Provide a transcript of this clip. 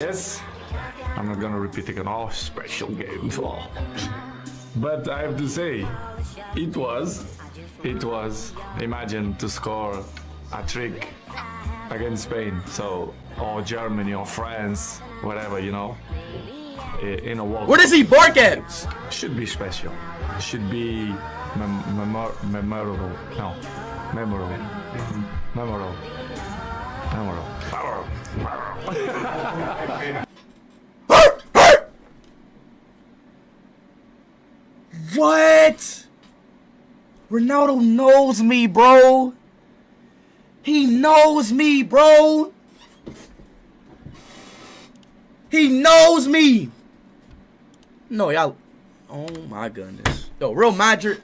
Yes, I'm not gonna repeat again. Oh, special game. Oh. But I have to say, it was. Imagine to score a trick against Spain, so or Germany or France, whatever, you know, in a World Where does he bark at? Should be special. Should be memorable. No, memorable. What? Ronaldo knows me, bro. He knows me, bro. He knows me. No, y'all. Oh my goodness. Yo, Real Madrid.